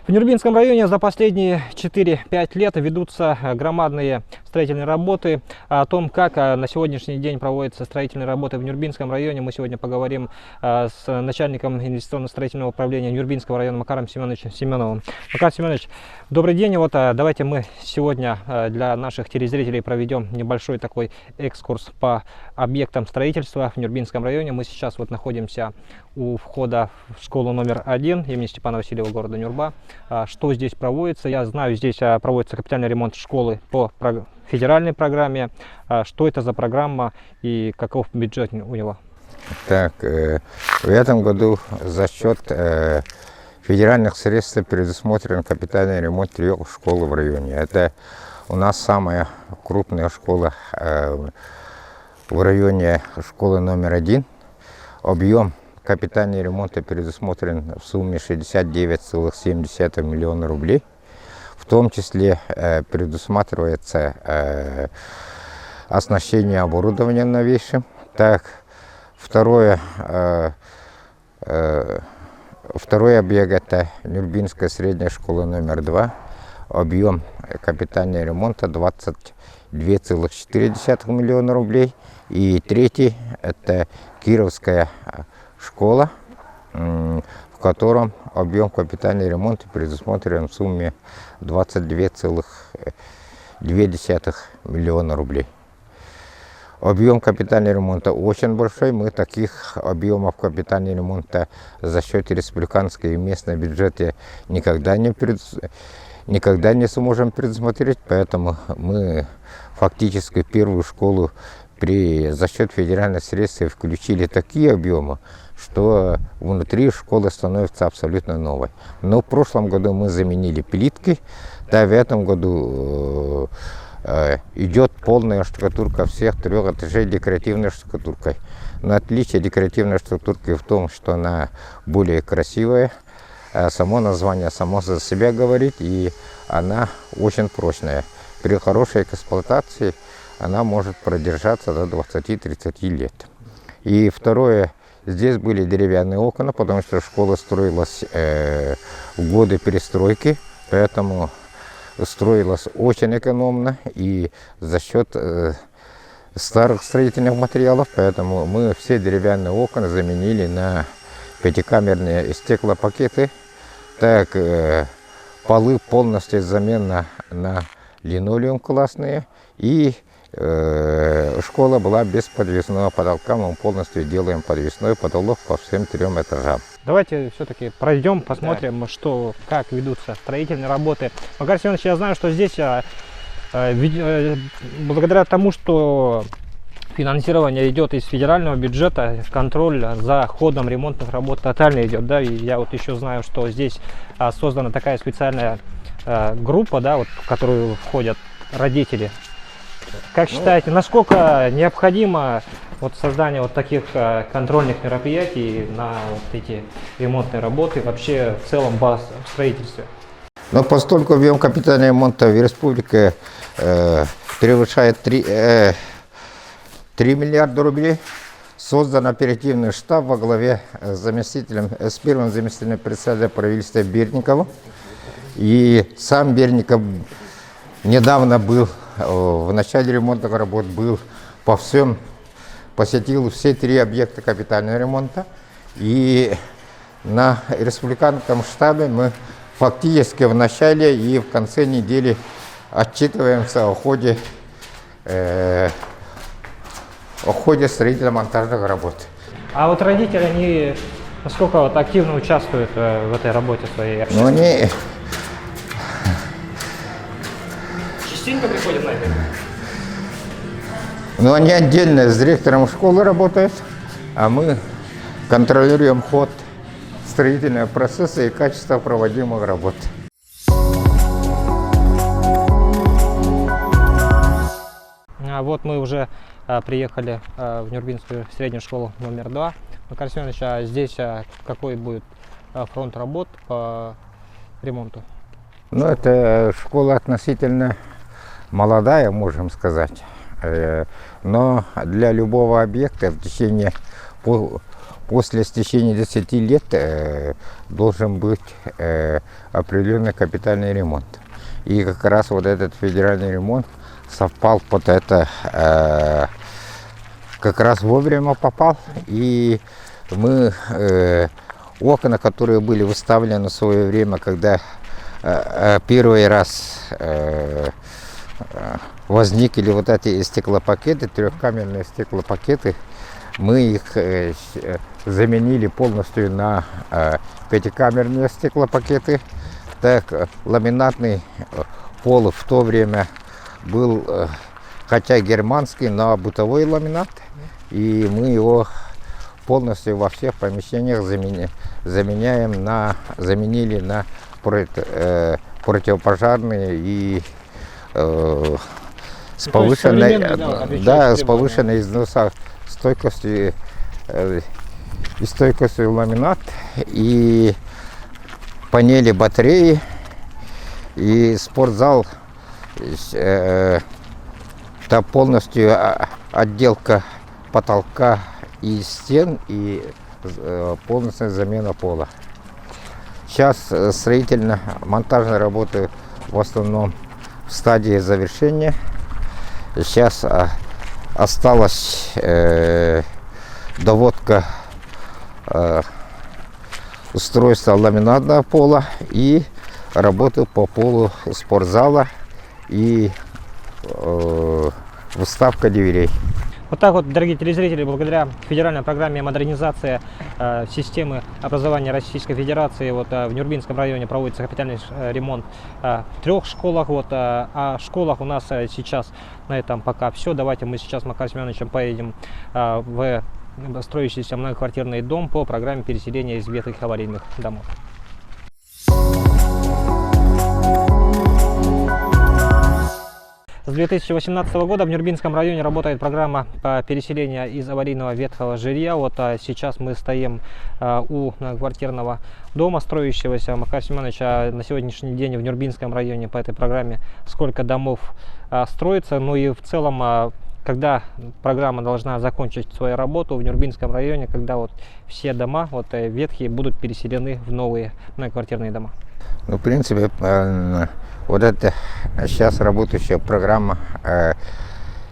В Нюрбинском районе за последние 4-5 лет ведутся громадные строительные работы. О том, как на сегодняшний день проводятся строительные работы в Нюрбинском районе, мы сегодня поговорим с начальником инвестиционно-строительного управления Нюрбинского района Макаром Семеновичем Семеновым. Макар Семенович, добрый день. Вот давайте мы сегодня для наших телезрителей проведем небольшой такой экскурс по объектам строительства в Нюрбинском районе. Мы сейчас вот находимся у входа в школу номер 1 имени Степана Васильева города Нюрба. Что здесь проводится? Я знаю, здесь проводится капитальный ремонт школы по федеральной программе. Что это за программа и каков бюджет у него? Так, в этом году за счет федеральных средств предусмотрен капитальный ремонт 3 школ в районе. Это у нас самая крупная школа в районе, школа номер 1. Объем капитального ремонта предусмотрен в сумме 69,7 миллиона рублей. В том числе предусматривается оснащение оборудования новейшим. Так, второй объект – это Нюрбинская средняя школа номер 2. Объем капитального ремонта 22,4 миллиона рублей. И третий – это Кировская школа, в котором объем капитального ремонта предусмотрен в сумме 22,2 миллиона рублей. Объем капитального ремонта очень большой. Мы таких объемов капитального ремонта за счет республиканского и местного бюджета никогда не сможем предусмотреть. Поэтому мы фактически первую школу за счет федеральных средств включили такие объемы, что внутри школы становится абсолютно новой. Но в прошлом году мы заменили плитки, да, в этом году идет полная штукатурка всех 3 этажей декоративной штукатуркой. Но отличие декоративной штукатурки в том, что она более красивая. Само название само за себя говорит, и она очень прочная. При хорошей эксплуатации она может продержаться до 20-30 лет. И второе, здесь были деревянные окна, потому что школа строилась в годы перестройки, поэтому строилась очень экономно и за счет старых строительных материалов, поэтому мы все деревянные окна заменили на 5-камерные стеклопакеты. Так, полы полностью замена на линолеум классные, и школа была без подвесного потолка. Мы полностью делаем подвесной потолок по всем 3 этажам. Давайте все-таки пройдем, посмотрим, да, как ведутся строительные работы. Макар Семенович, я знаю, что здесь благодаря тому, что финансирование идет из федерального бюджета, контроль за ходом ремонтных работ тотально идет, да, и я вот еще знаю, что здесь создана такая специальная группа, да, вот, в которую входят родители. Как считаете, насколько необходимо вот создание вот таких контрольных мероприятий на вот эти ремонтные работы вообще в целом в строительстве? Но поскольку объем капитального ремонта в республике превышает 3 миллиарда рублей, создан оперативный штаб во главе с первым заместителем председателя правительства Берниковым. И сам Берников недавно был в начале ремонтных работ, посетил все 3 объекта капитального ремонта. И на республиканском штабе мы фактически в начале и в конце недели отчитываемся о ходе строительно-монтажных работ. А вот родители, они насколько вот активно участвуют в этой работе своей? Ну, они частенько приходят на это? Но они отдельно с директором школы работают, а мы контролируем ход строительного процесса и качество проводимых работ. Вот мы уже приехали в Нюрбинскую среднюю школу номер 2. Макар Семенович, а здесь какой будет фронт работ по ремонту? Ну, это школа относительно молодая, можем сказать. Но для любого объекта в течение после стечения 10 лет должен быть определенный капитальный ремонт. И как раз вот этот федеральный ремонт совпал под это, как раз вовремя попал. И мы окна, которые были выставлены в свое время, когда первый раз возникли вот эти стеклопакеты, трехкамерные стеклопакеты, мы их заменили полностью на пятикамерные стеклопакеты. Так, ламинатный пол в то время был, хотя германский, но бытовой ламинат, и мы его полностью во всех помещениях заменили на противопожарные и с повышенной, с повышенной износостойкостью и стойкостью ламинат, и панели батареи, и спортзал, там полностью отделка потолка и стен, и полностью замена пола. Сейчас строительно-монтажные работы в основном в стадии завершения. Сейчас осталась доводка устройства ламинатного пола и работы по полу спортзала и выставка дверей. Вот так вот, дорогие телезрители, благодаря федеральной программе модернизации системы образования Российской Федерации в Нюрбинском районе проводится капитальный ремонт в 3 школах. О школах у нас сейчас на этом пока все. Давайте мы сейчас с Макаром Семеновичем поедем в строящийся многоквартирный дом по программе переселения из ветхих аварийных домов. С 2018 года в Нюрбинском районе работает программа по переселению из аварийного ветхого жилья. Сейчас мы стоим у многоквартирного дома, строящегося. Макар Семенович, на сегодняшний день в Нюрбинском районе по этой программе сколько домов строится? Ну и в целом, когда программа должна закончить свою работу в Нюрбинском районе, когда все дома ветхие будут переселены в новые многоквартирные дома? Ну, в принципе, вот это сейчас работающая программа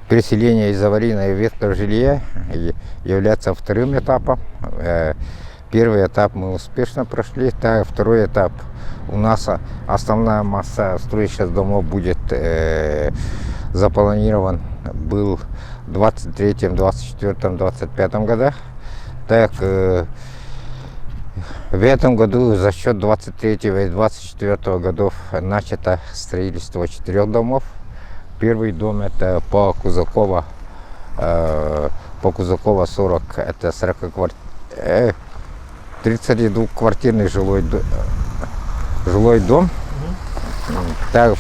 переселения из аварийного ветхого жилья является вторым этапом. Первый этап мы успешно прошли, второй этап у нас основная масса строящихся домов будет запланирован был в 23, 24, 25 годах. Так, в этом году за счет 23 и 24 годов начато строительство 4 домов. Первый дом это по Кузакова 40, это 32-квартирный жилой дом. Так,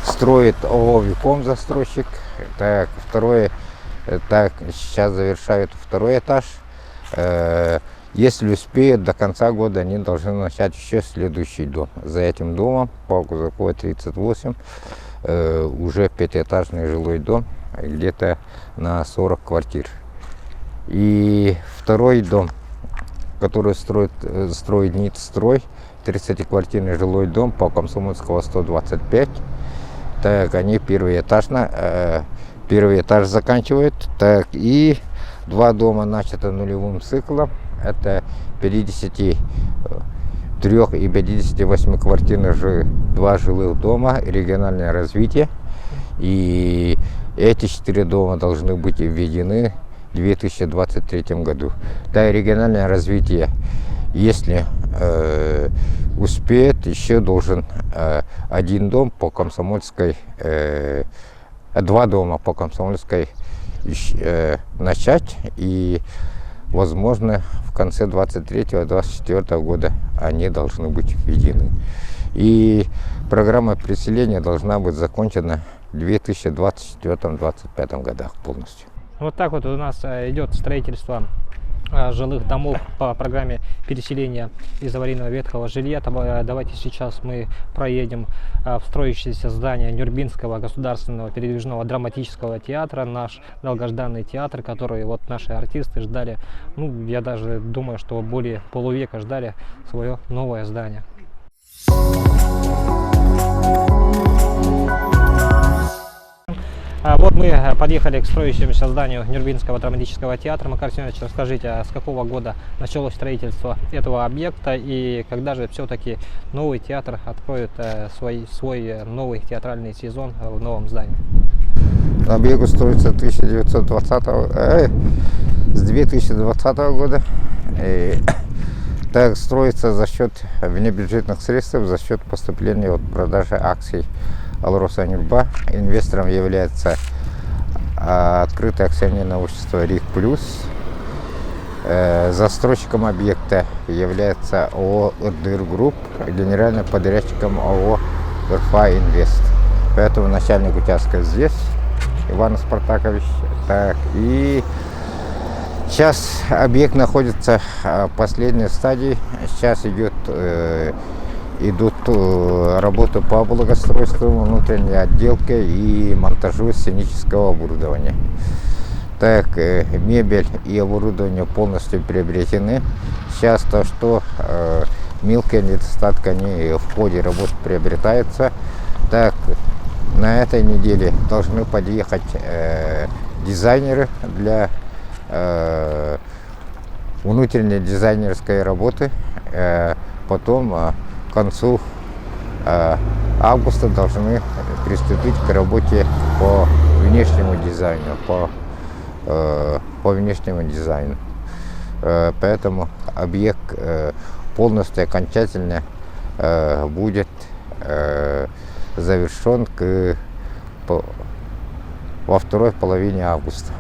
строит ООО «Виком» застройщик. Так, сейчас завершают второй этаж. Если успеют, до конца года они должны начать еще следующий дом. За этим домом по Кузакова 38 уже 5-этажный жилой дом, где-то на 40 квартир. И второй дом, который строит Нитстрой, 30-квартирный жилой дом по Комсомольского 125. Так, они первый этаж заканчивают. Так, и 2 дома начато нулевым циклом. Это 53 и 58 квартирных 2 жилых дома, региональное развитие. И эти 4 дома должны быть введены в 2023 году. Да, региональное развитие, если успеет, еще должен 1 дом по Комсомольской, 2 дома по Комсомольской начать, и возможно в конце 23-24 года они должны быть введены. И программа переселения должна быть закончена в 2024-2025 годах полностью. Вот так вот у нас идет строительство жилых домов по программе переселения из аварийного ветхого жилья. Давайте сейчас мы проедем в строящееся здание Нюрбинского государственного передвижного драматического театра, наш долгожданный театр, который вот наши артисты ждали, ну, я даже думаю, что более полувека ждали свое новое здание. Вот мы подъехали к строящемуся зданию Нюрбинского драматического театра. Макар Семенович, расскажите, с какого года началось строительство этого объекта и когда же все-таки новый театр откроет свой новый театральный сезон в новом здании? Объект строится с 2020 года. И так строится за счет внебюджетных средств, за счет поступления от продажи акций Алроса-Нюрба. Инвестором является открытое акционерное общество РИК Плюс. Застройщиком объекта является ООО РДР Групп, генеральным подрядчиком ООО РФА Инвест. Поэтому начальник участка здесь, Иван Спартакович. Так, и сейчас объект находится в последней стадии. Сейчас идут работы по благоустройству, внутренней отделке и монтажу сценического оборудования. Так, мебель и оборудование полностью приобретены. Сейчас то, что мелкие недостатки, они в ходе работ приобретаются. Так, на этой неделе должны подъехать дизайнеры для внутренней дизайнерской работы. Потом к концу августа должны приступить к работе по внешнему дизайну, по внешнему дизайну. Поэтому объект полностью окончательно будет завершен во второй половине августа.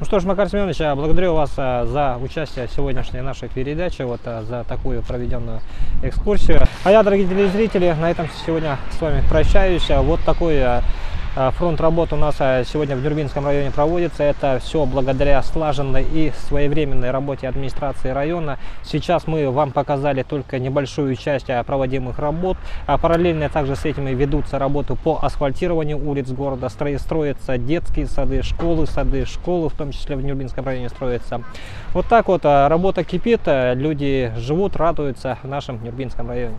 Ну что ж, Макар Семенович, благодарю вас за участие в сегодняшней нашей передаче, за такую проведенную экскурсию. А я, дорогие телезрители, на этом сегодня с вами прощаюсь. Вот такой фронт работ у нас сегодня в Нюрбинском районе проводится. Это все благодаря слаженной и своевременной работе администрации района. Сейчас мы вам показали только небольшую часть проводимых работ. Параллельно также с этим ведутся работы по асфальтированию улиц города. Строятся детские сады, школы, в том числе в Нюрбинском районе строятся. Вот так вот работа кипит, люди живут, радуются в нашем Нюрбинском районе.